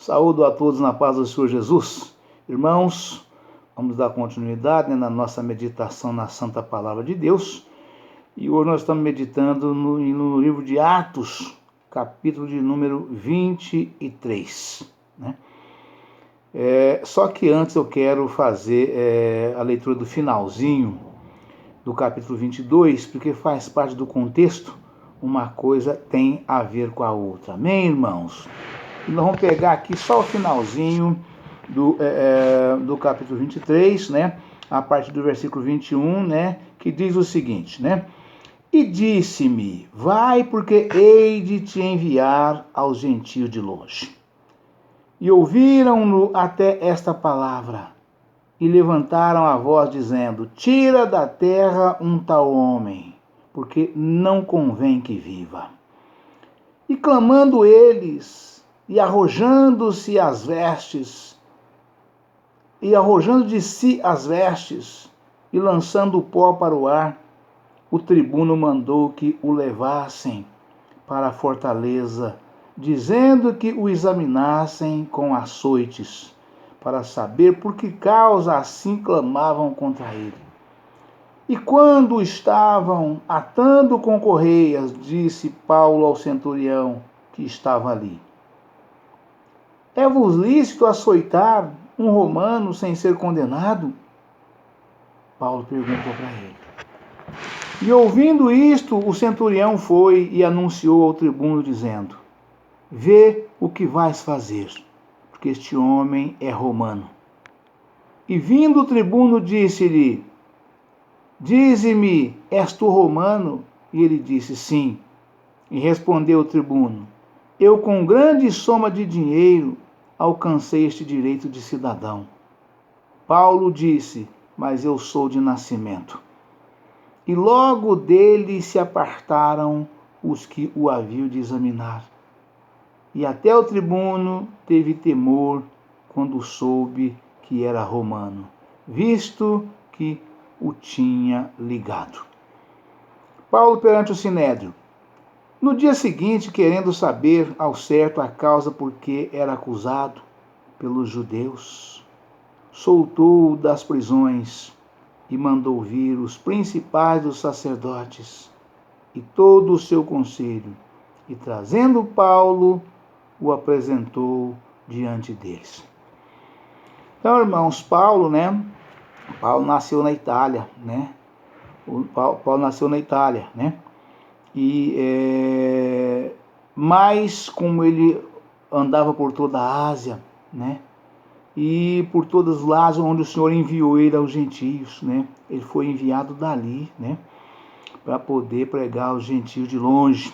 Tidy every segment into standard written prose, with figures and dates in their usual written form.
Saúdo a todos na paz do Senhor Jesus. Irmãos, vamos dar continuidade na nossa meditação na Santa Palavra de Deus. E hoje nós estamos meditando no livro de Atos, capítulo de número 23. Só que antes eu quero fazer a leitura do finalzinho do capítulo 22, porque faz parte do contexto, uma coisa tem a ver com a outra. Amém, irmãos? E nós vamos pegar aqui só o finalzinho do capítulo 23, a partir do versículo 21, que diz o seguinte, E disse-me, vai, porque hei de te enviar aos gentios de longe. E ouviram-no até esta palavra, e levantaram a voz, dizendo, tira da terra um tal homem, porque não convém que viva. E clamando eles, e arrojando de si as vestes, e lançando o pó para o ar, o tribuno mandou que o levassem para a fortaleza, dizendo que o examinassem com açoites, para saber por que causa assim clamavam contra ele. E quando estavam atando com correias, disse Paulo ao centurião que estava ali, é-vos lícito açoitar um romano sem ser condenado? Paulo perguntou para ele. E ouvindo isto, o centurião foi e anunciou ao tribuno, dizendo, vê o que vais fazer, porque este homem é romano. E vindo o tribuno, disse-lhe, dize-me, és tu romano? E ele disse, sim. E respondeu o tribuno, eu com grande soma de dinheiro alcancei este direito de cidadão. Paulo disse, mas eu sou de nascimento. E logo dele se apartaram os que o haviam de examinar. E até o tribuno teve temor quando soube que era romano, visto que o tinha ligado. Paulo perante o Sinédrio. No dia seguinte, querendo saber ao certo a causa por que era acusado pelos judeus, soltou-o das prisões e mandou vir os principais dos sacerdotes e todo o seu conselho, e trazendo Paulo, o apresentou diante deles. Então, irmãos, Paulo nasceu na Itália, Paulo nasceu na Itália, mas como ele andava por toda a Ásia, e por todos os lados onde o Senhor enviou ele aos gentios, ele foi enviado dali, para poder pregar aos gentios de longe,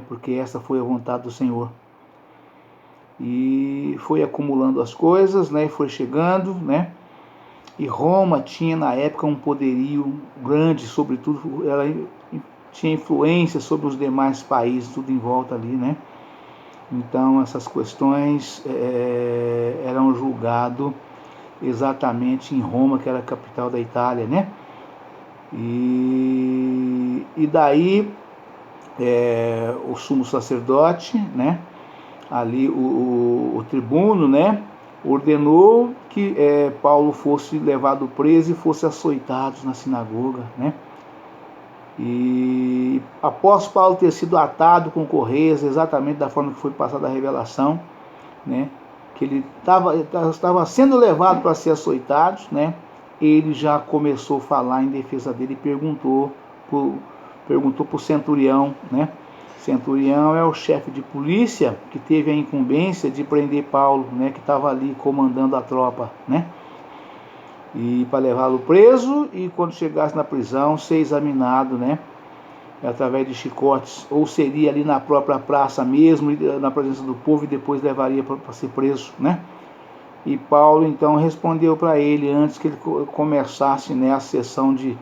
porque essa foi a vontade do Senhor. E foi acumulando as coisas, foi chegando, e Roma tinha na época um poderio grande, sobretudo ela tinha influência sobre os demais países, tudo em volta ali, Então essas questões eram julgadas exatamente em Roma, que era a capital da Itália, E daí o sumo sacerdote, ali o tribuno, ordenou que Paulo fosse levado preso e fosse açoitado na sinagoga, E após Paulo ter sido atado com correias, exatamente da forma que foi passada a revelação, que ele estava sendo levado para ser açoitado, ele já começou a falar em defesa dele e perguntou para o centurião, Centurião é o chefe de polícia que teve a incumbência de prender Paulo, que estava ali comandando a tropa, E para levá-lo preso e quando chegasse na prisão ser examinado, através de chicotes, ou seria ali na própria praça mesmo, na presença do povo e depois levaria para ser preso, E Paulo então respondeu para ele antes que ele começasse, a sessão de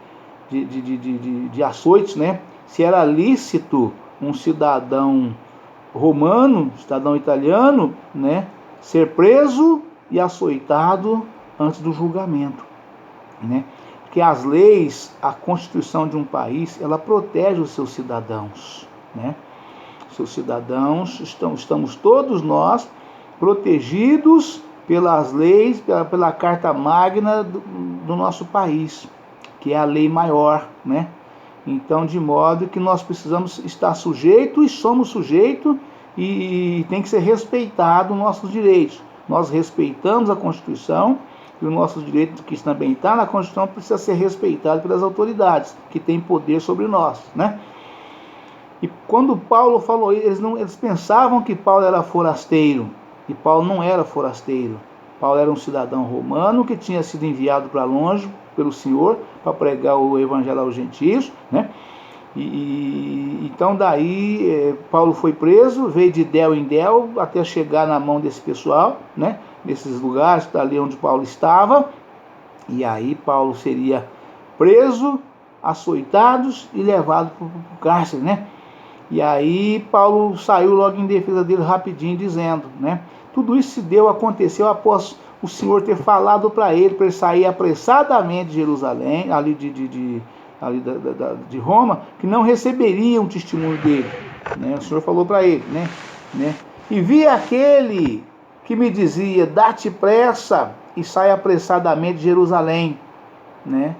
açoites, se era lícito um cidadão romano, cidadão italiano, ser preso e açoitado antes do julgamento, Porque as leis, a constituição de um país, ela protege os seus cidadãos, Seus cidadãos, estamos todos nós protegidos pelas leis, pela Carta Magna do nosso país, que é a lei maior, né? Então, de modo que nós precisamos estar sujeitos e somos sujeitos e tem que ser respeitado os nossos direitos. Nós respeitamos a Constituição e o nosso direito, que também está na Constituição, precisa ser respeitado pelas autoridades, que têm poder sobre nós, né? E quando Paulo falou isso, eles pensavam que Paulo era forasteiro, e Paulo não era forasteiro. Paulo era um cidadão romano que tinha sido enviado para longe pelo Senhor para pregar o evangelho aos gentios, né? Então daí Paulo foi preso, veio de Del em Del até chegar na mão desse pessoal, né? Nesses lugares, ali onde Paulo estava. E aí Paulo seria preso, açoitados e levado para o cárcere, né? E aí Paulo saiu logo em defesa dele rapidinho, dizendo, né? Tudo isso aconteceu após o Senhor ter falado para ele sair apressadamente de Jerusalém, ali de Roma, que não receberia um testemunho dele, né? O Senhor falou para ele, né? E vi aquele que me dizia, dá-te pressa e sai apressadamente de Jerusalém, né?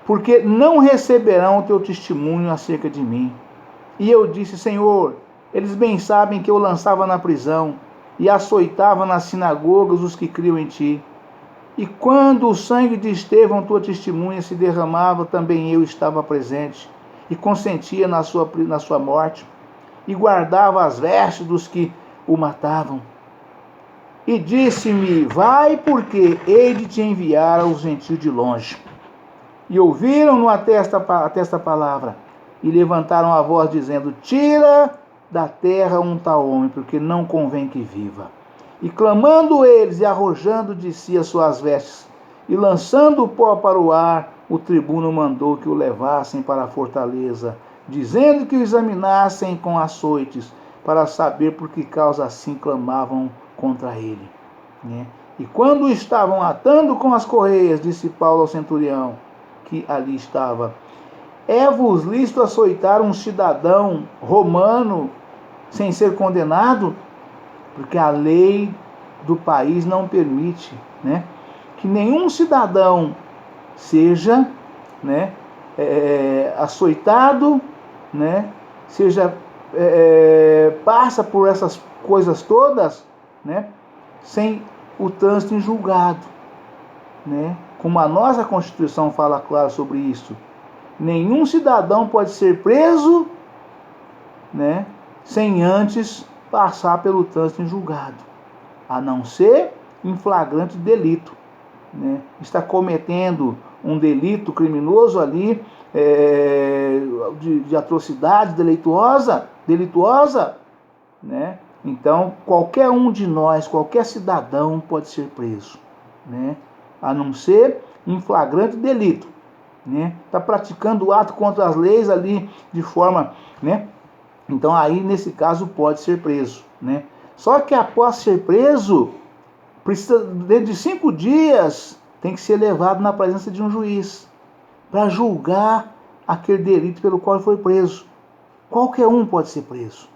Porque não receberão o teu testemunho acerca de mim. E eu disse, Senhor, eles bem sabem que eu lançava na prisão e açoitava nas sinagogas os que criam em ti. E quando o sangue de Estevão, tua testemunha, se derramava, também eu estava presente e consentia na sua morte e guardava as vestes dos que o matavam. E disse-me, vai, porque hei de te enviar aos gentios de longe. E ouviram-no até esta palavra, e levantaram a voz, dizendo, tira da terra um tal homem, porque não convém que viva. E clamando eles, e arrojando de si as suas vestes, e lançando o pó para o ar, o tribuno mandou que o levassem para a fortaleza, dizendo que o examinassem com açoites, para saber por que causa assim clamavam contra ele, né? E quando o estavam atando com as correias, disse Paulo ao centurião, que ali estava, é-vos lícito açoitar um cidadão romano sem ser condenado? Porque a lei do país não permite, né, que nenhum cidadão seja, né, açoitado, né, passa por essas coisas todas, né, sem o trânsito em julgado, né? Como a nossa Constituição fala claro sobre isso. Nenhum cidadão pode ser preso, né, sem antes passar pelo trânsito em julgado, a não ser em flagrante delito, né? Está cometendo um delito criminoso ali, de atrocidade delituosa, né? Então qualquer um de nós, qualquer cidadão pode ser preso, né? A não ser em flagrante delito, né? Está praticando o ato contra as leis ali de forma, né? Então aí nesse caso pode ser preso, né? Só que após ser preso, precisa, dentro de 5 dias, tem que ser levado na presença de um juiz para julgar aquele delito pelo qual foi preso. Qualquer um pode ser preso,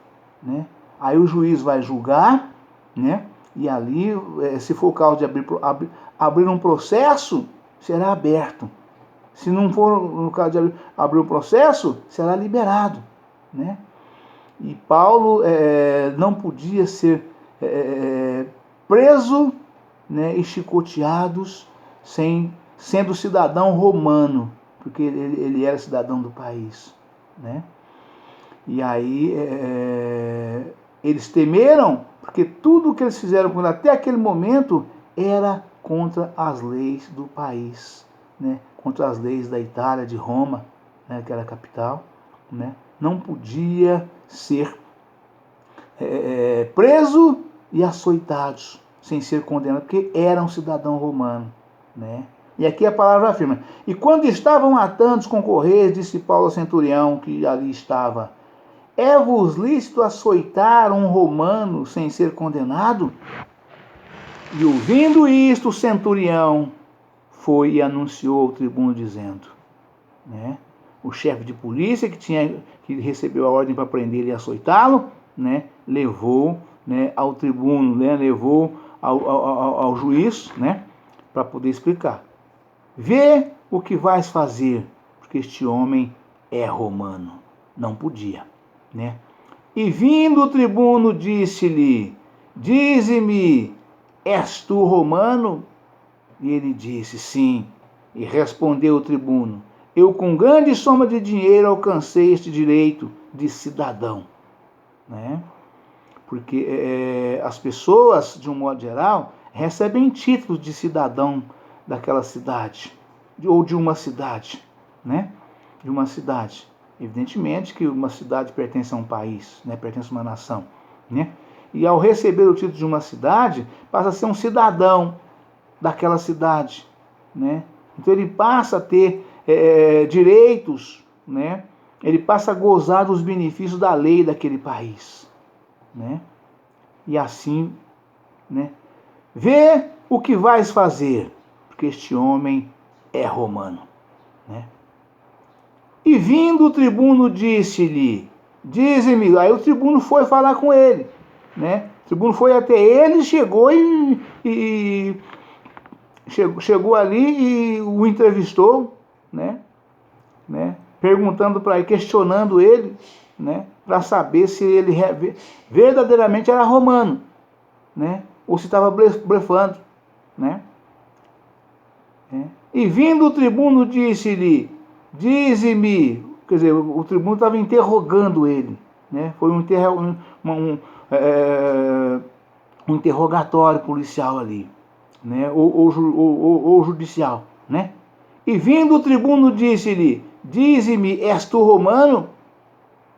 né? Aí o juiz vai julgar, né? E ali, se for o caso de abrir um processo, será aberto. Se não for no caso de abrir o processo, será liberado, né? E Paulo não podia ser preso, né, e chicoteados sendo cidadão romano, porque ele era cidadão do país, né? E aí eles temeram, porque tudo o que eles fizeram com ele até aquele momento era contra as leis do país, né? Contra as leis da Itália, de Roma, né, que era a capital, né? Não podia ser preso e açoitados sem ser condenado, porque era um cidadão romano, né? E aqui a palavra afirma, e quando estavam atando com correios, disse Paulo ao centurião que ali estava, é-vos lícito açoitar um romano sem ser condenado? E ouvindo isto, o centurião foi e anunciou ao tribuno, dizendo, né, o chefe de polícia que recebeu a ordem para prender ele e açoitá-lo, né, levou né, ao tribuno, né, levou ao juiz, né, para poder explicar. Vê o que vais fazer, porque este homem é romano. Não podia, né? E vindo o tribuno, disse-lhe: dize-me, és tu romano? E ele disse: sim. E respondeu o tribuno: eu com grande soma de dinheiro alcancei este direito de cidadão, né? Porque as pessoas, de um modo geral, recebem títulos de cidadão daquela cidade, ou de uma cidade, né? De uma cidade. Evidentemente que uma cidade pertence a um país, né? Pertence a uma nação, né? E ao receber o título de uma cidade, passa a ser um cidadão daquela cidade, né? Então ele passa a ter direitos, né? Ele passa a gozar dos benefícios da lei daquele país, né? E assim, né? Vê o que vais fazer, porque este homem é romano, né? E vindo o tribuno, disse-lhe: dize-me. Aí o tribuno foi falar com ele, né? O tribuno foi até ele, chegou e chegou ali e o entrevistou, né? Perguntando para ele, questionando ele, né? Para saber se ele verdadeiramente era romano, né? Ou se estava blefando, né? E vindo o tribuno, disse-lhe: dize-me. Quer dizer, o tribuno estava interrogando ele, né? Foi um interrogatório policial ali, né? Ou judicial, né? E vindo o tribuno, disse-lhe: dize-me, és tu romano?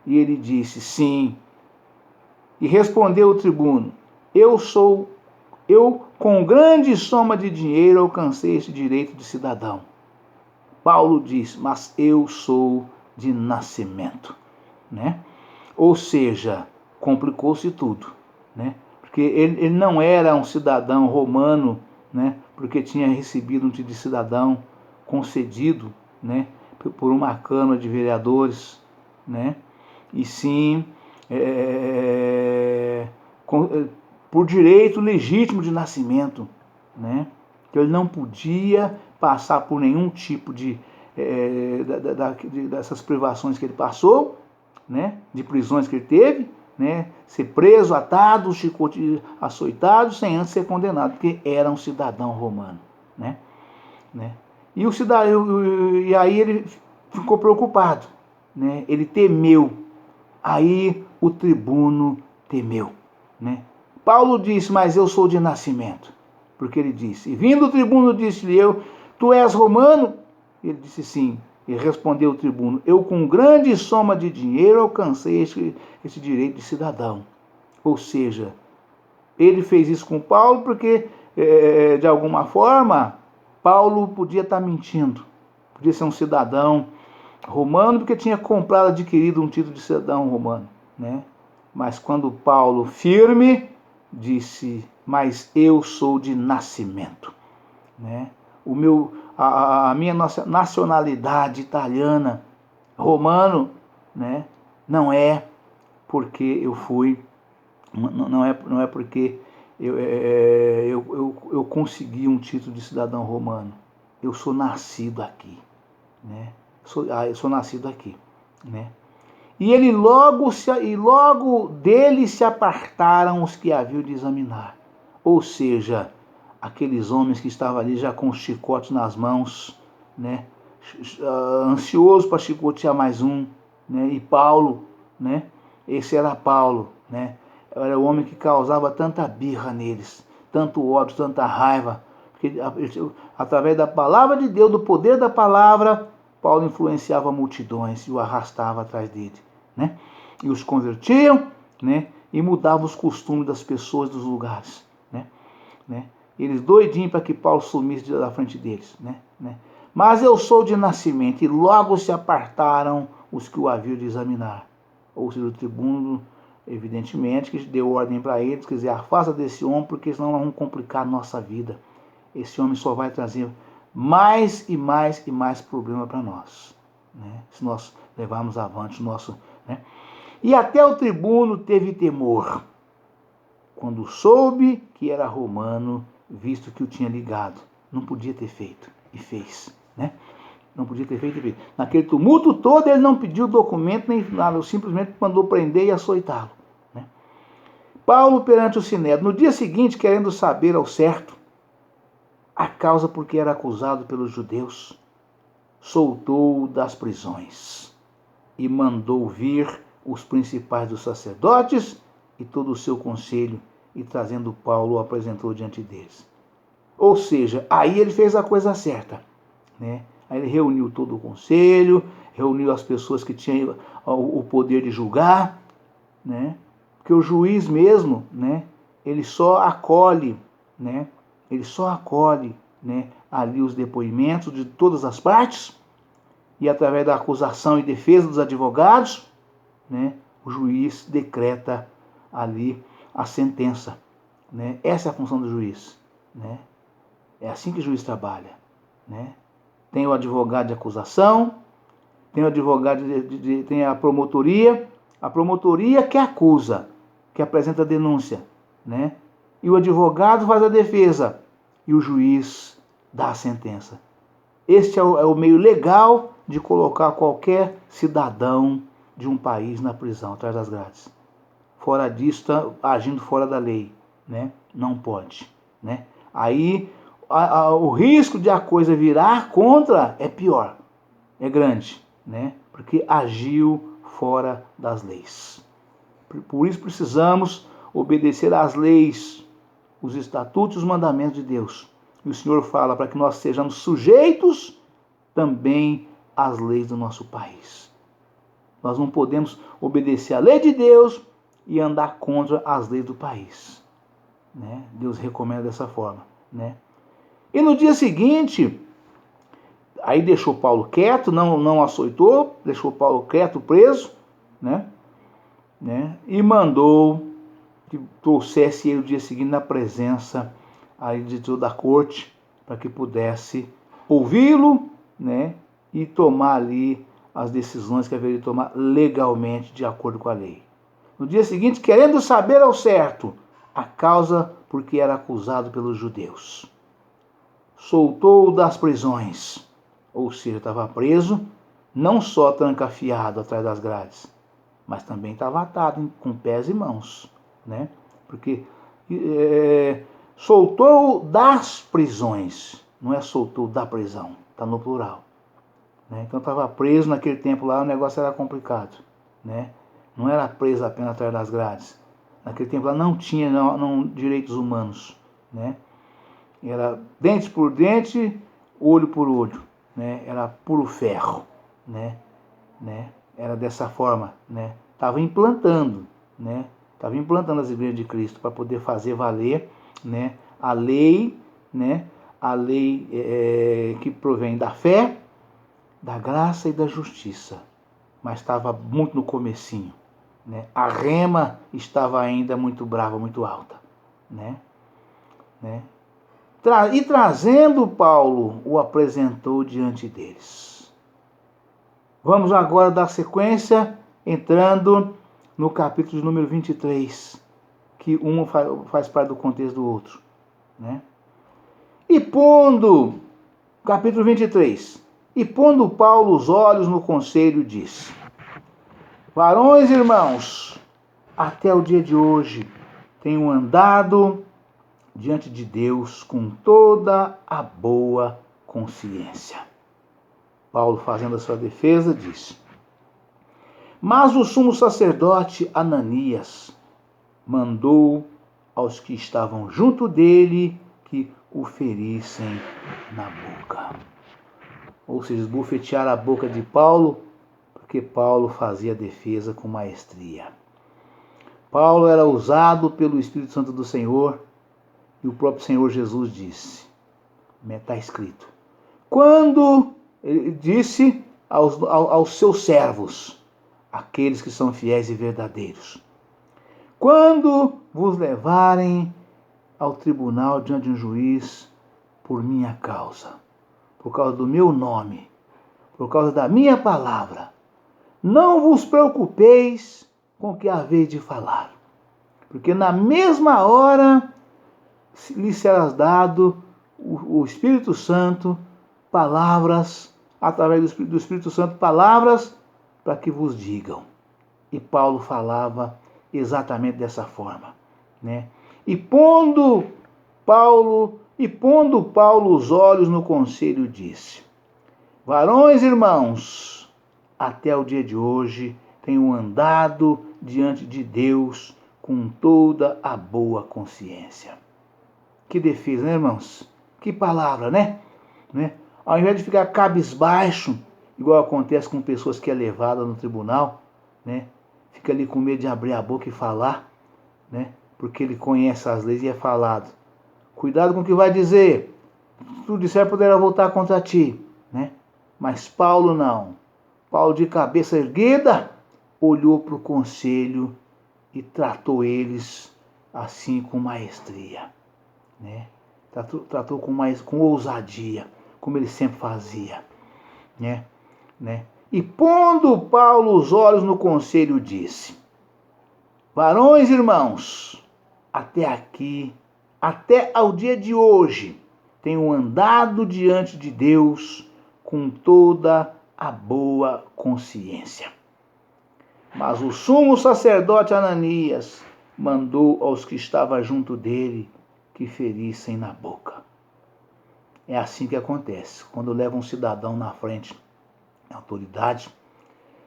E ele disse: sim. E respondeu o tribuno: eu com grande soma de dinheiro alcancei este direito de cidadão. Paulo diz: mas eu sou de nascimento, né? Ou seja, complicou-se tudo, né? Porque ele não era um cidadão romano, né? Porque tinha recebido um título de cidadão concedido, né? Por uma Câmara de Vereadores, né? E sim por direito legítimo de nascimento, né? Que ele não podia passar por nenhum tipo dessas privações que ele passou, né? De prisões que ele teve, né? Ser preso, atado, açoitado, sem antes ser condenado, porque era um cidadão romano, né? E o cidadão, e aí ele ficou preocupado, né? Ele temeu. Aí o tribuno temeu, né? Paulo disse: mas eu sou de nascimento. Porque ele disse: e vindo o tribuno, disse-lhe eu: tu és romano? Ele disse: sim. E respondeu o tribuno: eu com grande soma de dinheiro alcancei esse direito de cidadão. Ou seja, ele fez isso com Paulo porque, de alguma forma, Paulo podia estar mentindo. Podia ser um cidadão romano porque tinha comprado, adquirido um título de cidadão romano, né? Mas quando Paulo, firme, disse: mas eu sou de nascimento, né? A minha nacionalidade italiana, romano, né? Não é porque eu fui, não é porque eu consegui um título de cidadão romano. Eu sou nascido aqui, né? Eu sou nascido aqui, né? E logo dele se apartaram os que haviam de examinar. Ou seja, aqueles homens que estavam ali já com os chicotes nas mãos, né? Ansiosos para chicotear mais um, né? E Paulo, né? Esse era Paulo, né? Era o homem que causava tanta birra neles, tanto ódio, tanta raiva, porque através da palavra de Deus, do poder da palavra, Paulo influenciava multidões e o arrastava atrás dele, né? E os convertiam, né? E mudava os costumes das pessoas, dos lugares, né? Eles doidinhos para que Paulo sumisse da frente deles, né? Mas eu sou de nascimento, e logo se apartaram os que o haviam de examinar. Ou seja, o tribuno, evidentemente, que deu ordem para eles, quer dizer, afasta desse homem, porque senão nós vamos complicar a nossa vida. Esse homem só vai trazer mais e mais e mais problema para nós, né? Se nós levarmos avante o nosso, né? E até o tribuno teve temor. quando soube que era romano, visto que o tinha ligado. Não podia ter feito, e fez, né? Não podia ter feito e fez. Naquele tumulto todo, ele não pediu documento nem nada, simplesmente mandou prender e açoitá-lo, né? Paulo perante o Sinédrio, no dia seguinte, querendo saber ao certo a causa por que era acusado pelos judeus, soltou-o das prisões e mandou vir os principais dos sacerdotes e todo o seu conselho, e trazendo Paulo, o apresentou diante deles. Ou seja, aí ele fez a coisa certa, né? Aí ele reuniu todo o conselho, reuniu as pessoas que tinham o poder de julgar, né? Porque o juiz mesmo, né? Ele só acolhe, né? Ele só acolhe, né? Ali os depoimentos de todas as partes, e através da acusação e defesa dos advogados, né? O juiz decreta ali a sentença, né? Essa é a função do juiz, né? É assim que o juiz trabalha, né? Tem o advogado de acusação, tem o advogado tem a promotoria que acusa, que apresenta a denúncia, né? E o advogado faz a defesa e o juiz dá a sentença. Este é o meio legal de colocar qualquer cidadão de um país na prisão, atrás das grades. Fora disso, está agindo fora da lei, né? Não pode, né? Aí o risco de a coisa virar contra é pior, é grande, né? Porque agiu fora das leis. Por isso precisamos obedecer às leis, os estatutos e os mandamentos de Deus. E o Senhor fala para que nós sejamos sujeitos também às leis do nosso país. Nós não podemos obedecer à lei de Deus e andar contra as leis do país, né? Deus recomenda dessa forma, né? E no dia seguinte, aí deixou Paulo quieto, não açoitou, deixou Paulo quieto, preso, né? E mandou que trouxesse ele no dia seguinte na presença aí de toda a corte, para que pudesse ouvi-lo, né? E tomar ali as decisões que haveria de tomar legalmente de acordo com a lei. No dia seguinte, querendo saber ao certo a causa por que era acusado pelos judeus, soltou-o das prisões, ou seja, estava preso, não só trancafiado atrás das grades, mas também estava atado com pés e mãos, né? Porque soltou das prisões, não é soltou da prisão, está no plural, né? Então estava preso naquele tempo lá, o negócio era complicado, né? Não era preso apenas atrás das grades. Naquele tempo lá não tinha direitos humanos, né? Era dente por dente, olho por olho, né? Era puro ferro, né? Era dessa forma, né? Estava implantando, né? Estava implantando as igrejas de Cristo para poder fazer valer, né? A lei, né? A lei que provém da fé, da graça e da justiça, mas estava muito no comecinho, né? A rema estava ainda muito brava, muito alta, né? E trazendo Paulo, o apresentou diante deles. Vamos agora dar sequência, entrando no capítulo de número 23, que um faz parte do contexto do outro, né? E pondo, capítulo 23, e pondo Paulo os olhos no conselho, disse: varões irmãos, até o dia de hoje tenho andado diante de Deus com toda a boa consciência. Paulo, fazendo a sua defesa, disse: mas o sumo sacerdote Ananias mandou aos que estavam junto dele que o ferissem na boca. Ou seja, esbofetear a boca de Paulo, porque Paulo fazia defesa com maestria. Paulo era usado pelo Espírito Santo do Senhor, e o próprio Senhor Jesus disse, está escrito, quando ele disse aos seus servos, aqueles que são fiéis e verdadeiros, quando vos levarem ao tribunal diante de um juiz por minha causa, por causa do meu nome, por causa da minha palavra, não vos preocupeis com o que haveis de falar, porque na mesma hora lhe será dado o Espírito Santo, palavras, através do Espírito Santo, palavras para que vos digam. E Paulo falava exatamente dessa forma, né? E pondo Paulo os olhos no conselho, disse: varões, irmãos, até o dia de hoje tenho andado diante de Deus com toda a boa consciência. Que defesa, né, irmãos? Que palavra, né? Ao invés de ficar cabisbaixo, igual acontece com pessoas que é levada no tribunal, né? Fica ali com medo de abrir a boca e falar, né? Porque ele conhece as leis e é falado. Cuidado com o que vai dizer. Se tu disser, poderá voltar contra ti, né? Mas Paulo não. Paulo, de cabeça erguida, olhou para o conselho e tratou eles assim com maestria, né? Tratou com ousadia, como ele sempre fazia, né? E pondo Paulo os olhos no conselho, disse: varões, irmãos, até aqui, até ao dia de hoje, tenho andado diante de Deus com toda a boa consciência. Mas o sumo sacerdote Ananias mandou aos que estavam junto dele que ferissem na boca. É assim que acontece. Quando levam um cidadão na frente da autoridade,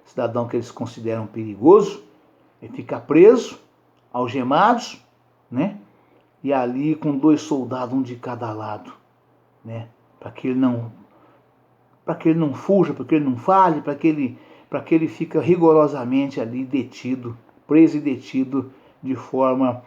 cidadão que eles consideram perigoso, ele fica preso, algemados, né? E ali com 2 soldados, um de cada lado, né? Para que ele não fuja, para que ele não fale, para que ele fique rigorosamente ali detido, preso e detido, de forma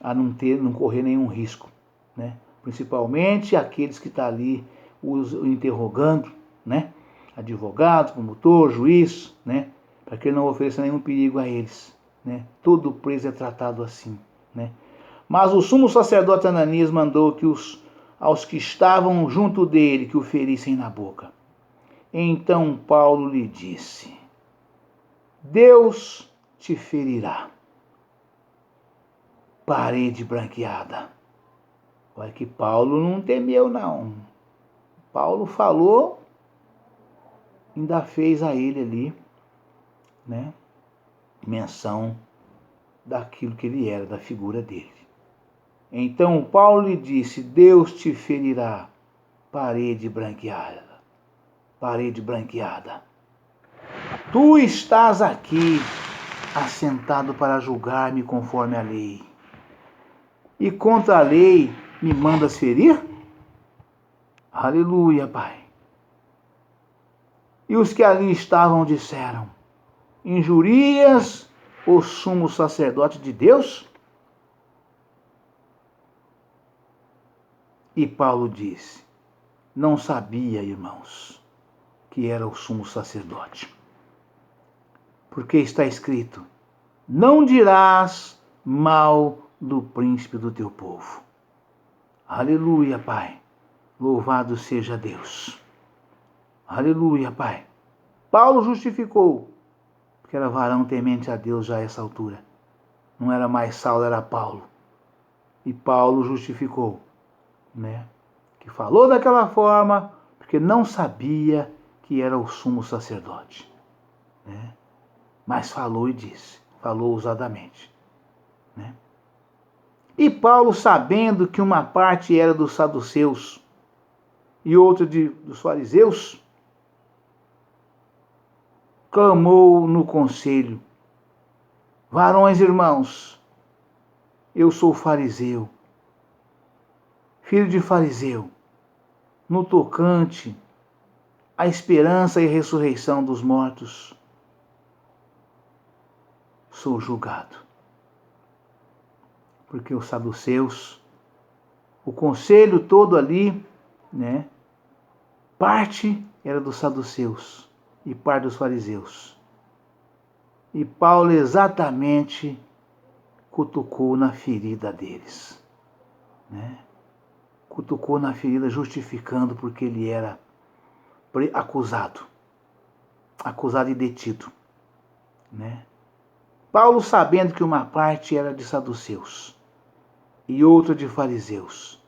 a não correr nenhum risco, né? Principalmente aqueles que estão ali o interrogando, né? Advogado, promotor, juiz, né? Para que ele não ofereça nenhum perigo a eles, né? Todo preso é tratado assim, né? Mas o sumo sacerdote Ananias mandou que aos que estavam junto dele que o ferissem na boca. Então Paulo lhe disse: Deus te ferirá. Parede branqueada. Olha que Paulo não temeu, não. Paulo falou, ainda fez a ele ali, né, menção daquilo que ele era, da figura dele. Então Paulo lhe disse: Deus te ferirá. Parede branqueada. Parede branqueada. Tu estás aqui assentado para julgar-me conforme a lei. E contra a lei me mandas ferir? Aleluia, Pai. E os que ali estavam disseram: injurias o sumo sacerdote de Deus? E Paulo disse: não sabia, irmãos, que era o sumo sacerdote. Porque está escrito: não dirás mal do príncipe do teu povo. Aleluia, Pai. Louvado seja Deus. Aleluia, Pai. Paulo justificou, porque era varão temente a Deus já a essa altura. Não era mais Saulo, era Paulo. E Paulo justificou, né? Que falou daquela forma, porque não sabia que era o sumo sacerdote, né? Mas falou e disse, falou ousadamente, né? E Paulo, sabendo que uma parte era dos saduceus e outra dos fariseus, clamou no conselho: varões, irmãos, eu sou fariseu, filho de fariseu, no tocante à esperança e ressurreição dos mortos, sou julgado. Porque os saduceus, o conselho todo ali, né? Parte era dos saduceus e parte dos fariseus. E Paulo exatamente cutucou na ferida deles, né? Cutucou na ferida, justificando porque ele era acusado e detido, né? Paulo, sabendo que uma parte era de saduceus e outra de fariseus,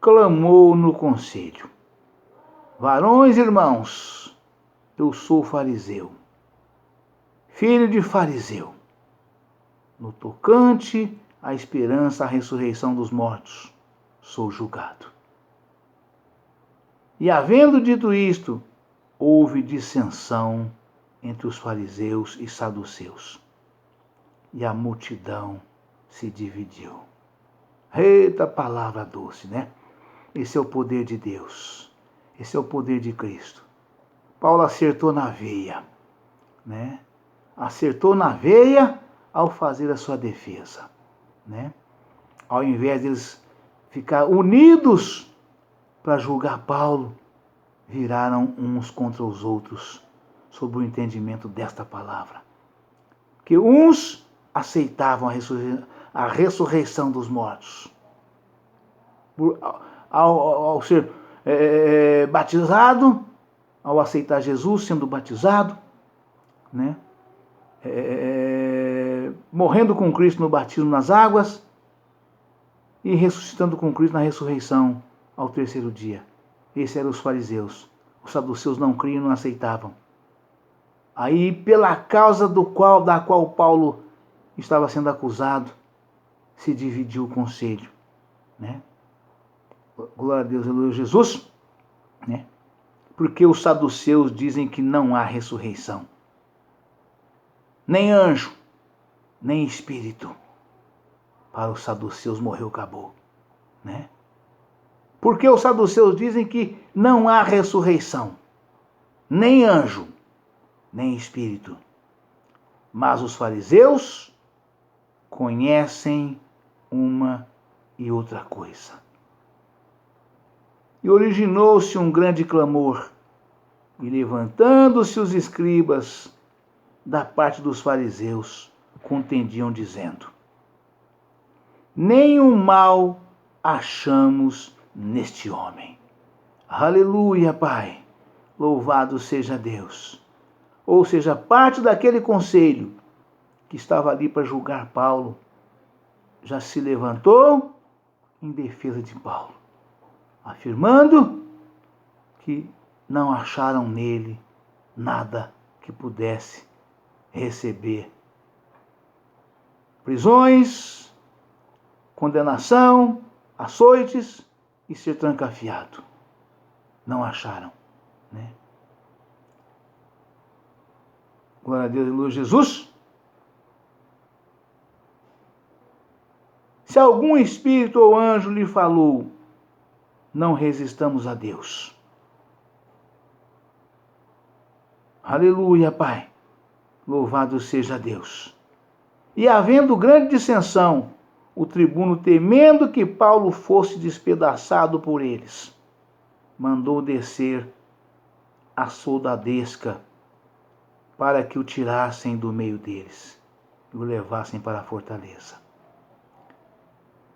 clamou no conselho: varões irmãos, eu sou fariseu, filho de fariseu, no tocante à esperança, à ressurreição dos mortos, sou julgado. E havendo dito isto, houve dissensão entre os fariseus e saduceus, e a multidão se dividiu. Eita palavra doce, né? Esse é o poder de Deus. Esse é o poder de Cristo. Paulo acertou na veia, né? Acertou na veia ao fazer a sua defesa, né? Ao invés deles ficar unidos para julgar Paulo, viraram uns contra os outros sob o entendimento desta palavra. Que uns aceitavam a ressurreição dos mortos ao ser batizado, ao aceitar Jesus sendo batizado, né? Morrendo com Cristo no batismo nas águas e ressuscitando com Cristo na ressurreição ao terceiro dia. Esses eram os fariseus. Os saduceus não criam e não aceitavam. Aí, pela causa da qual Paulo estava sendo acusado, se dividiu o conselho, né? Glória a Deus, aleluia, Jesus, né? Porque os saduceus dizem que não há ressurreição, nem anjo, nem espírito. Para os saduceus morreu, acabou, né? Porque os saduceus dizem que não há ressurreição, nem anjo, nem espírito. Mas os fariseus conhecem uma e outra coisa. E originou-se um grande clamor, e levantando-se os escribas da parte dos fariseus, contendiam dizendo: nenhum mal achamos neste homem. Aleluia, Pai. Louvado seja Deus. Ou seja, parte daquele conselho que estava ali para julgar Paulo já se levantou em defesa de Paulo, afirmando que não acharam nele nada que pudesse receber prisões, condenação, açoites e ser trancafiado. Não acharam, né? Glória a Deus, aleluia, Jesus. Se algum espírito ou anjo lhe falou, não resistamos a Deus. Aleluia, Pai. Louvado seja Deus. E havendo grande dissensão, o tribuno, temendo que Paulo fosse despedaçado por eles, mandou descer a soldadesca para que o tirassem do meio deles e o levassem para a fortaleza.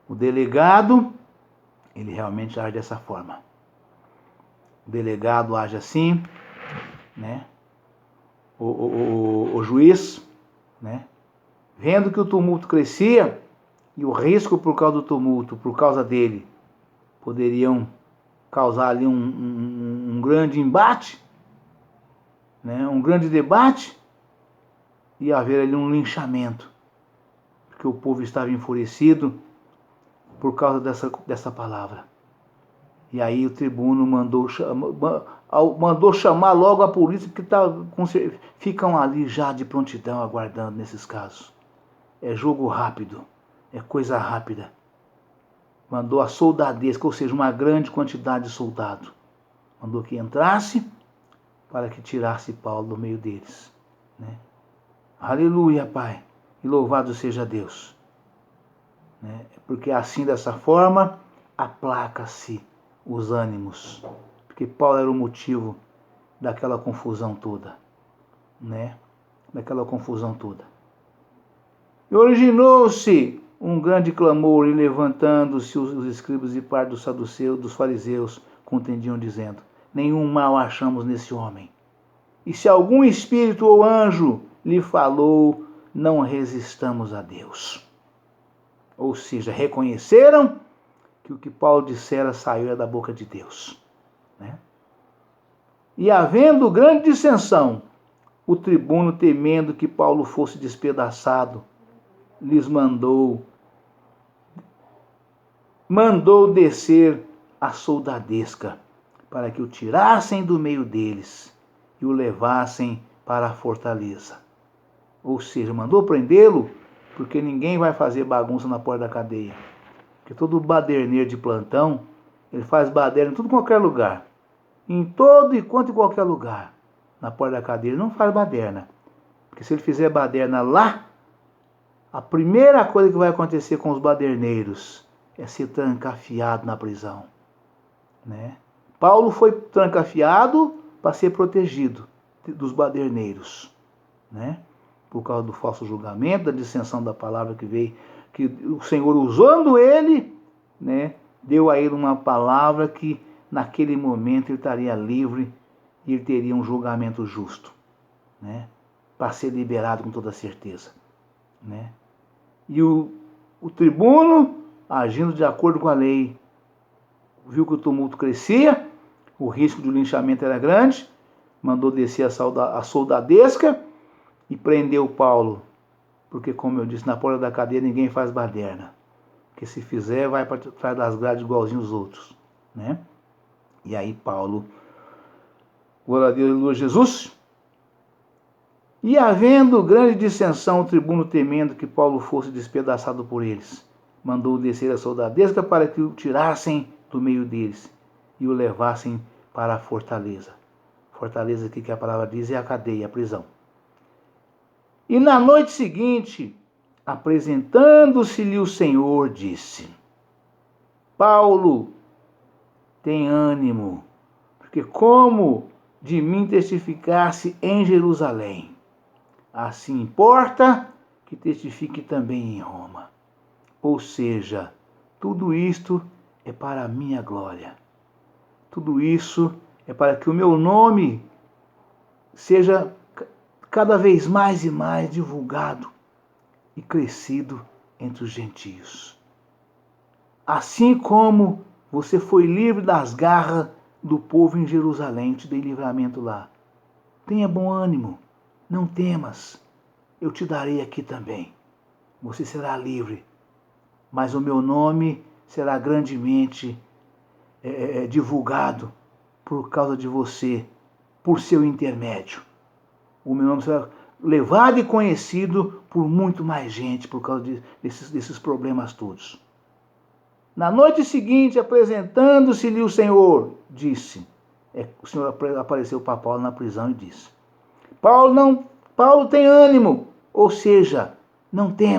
O delegado, ele realmente age dessa forma. O delegado age assim, né? O juiz, né? Vendo que o tumulto crescia e o risco por causa do tumulto, por causa dele, poderiam causar ali um grande embate, né? Um grande debate, e haver ali um linchamento, porque o povo estava enfurecido por causa dessa palavra. E aí o tribuno mandou chamar logo a polícia, porque ficam ali já de prontidão aguardando nesses casos. É jogo rápido, é coisa rápida. Mandou a soldadesca, ou seja, uma grande quantidade de soldado. Mandou que entrasse para que tirasse Paulo do meio deles, né? Aleluia, Pai, e louvado seja Deus, né? Porque assim, dessa forma, aplaca-se os ânimos, porque Paulo era o motivo daquela confusão toda, né? Daquela confusão toda. E originou-se um grande clamor, e levantando-se os escribas e parte dos saduceus, dos fariseus, contendiam dizendo: nenhum mal achamos nesse homem. E se algum espírito ou anjo lhe falou, não resistamos a Deus. Ou seja, reconheceram que o que Paulo dissera saiu da boca de Deus, né? E havendo grande dissensão, o tribuno, temendo que Paulo fosse despedaçado, lhes mandou descer a soldadesca, para que o tirassem do meio deles e o levassem para a fortaleza. Ou seja, mandou prendê-lo, porque ninguém vai fazer bagunça na porta da cadeia. Porque todo baderneiro de plantão, ele faz baderna em tudo qualquer lugar. Em todo e quanto em qualquer lugar. Na porta da cadeia ele não faz baderna. Porque se ele fizer baderna lá, a primeira coisa que vai acontecer com os baderneiros é ser trancafiado na prisão, né? Paulo foi trancafiado para ser protegido dos baderneiros, né? Por causa do falso julgamento, da dissensão da palavra que veio, que o Senhor, usando ele, né, deu a ele uma palavra que naquele momento ele estaria livre e ele teria um julgamento justo, né, para ser liberado com toda certeza, né? E o tribuno, agindo de acordo com a lei, viu que o tumulto crescia, o risco de linchamento era grande, mandou descer a soldadesca e prendeu Paulo, porque, como eu disse, na porta da cadeia ninguém faz baderna, porque se fizer vai para trás das grades igualzinho os outros, né? E aí Paulo, glória a Deus, aleluia, Jesus. E havendo grande dissensão, o tribuno, temendo que Paulo fosse despedaçado por eles, mandou descer a soldadesca para que o tirassem do meio deles e o levassem para a fortaleza. Fortaleza aqui que a palavra diz é a cadeia, a prisão. E na noite seguinte, apresentando-se-lhe o Senhor, disse: Paulo, tem ânimo, porque como de mim testificasse em Jerusalém, assim importa que testifique também em Roma. Ou seja, tudo isto é para a minha glória. Tudo isso é para que o meu nome seja cada vez mais e mais divulgado e crescido entre os gentios. Assim como você foi livre das garras do povo em Jerusalém, te dei livramento lá. Tenha bom ânimo, não temas, eu te darei aqui também. Você será livre, mas o meu nome será grandemente divulgado por causa de você, por seu intermédio. O meu nome será levado e conhecido por muito mais gente por causa desses problemas todos. Na noite seguinte, apresentando-se-lhe o Senhor, disse, o Senhor apareceu para Paulo na prisão e disse: Paulo, tem ânimo, ou seja, não tema.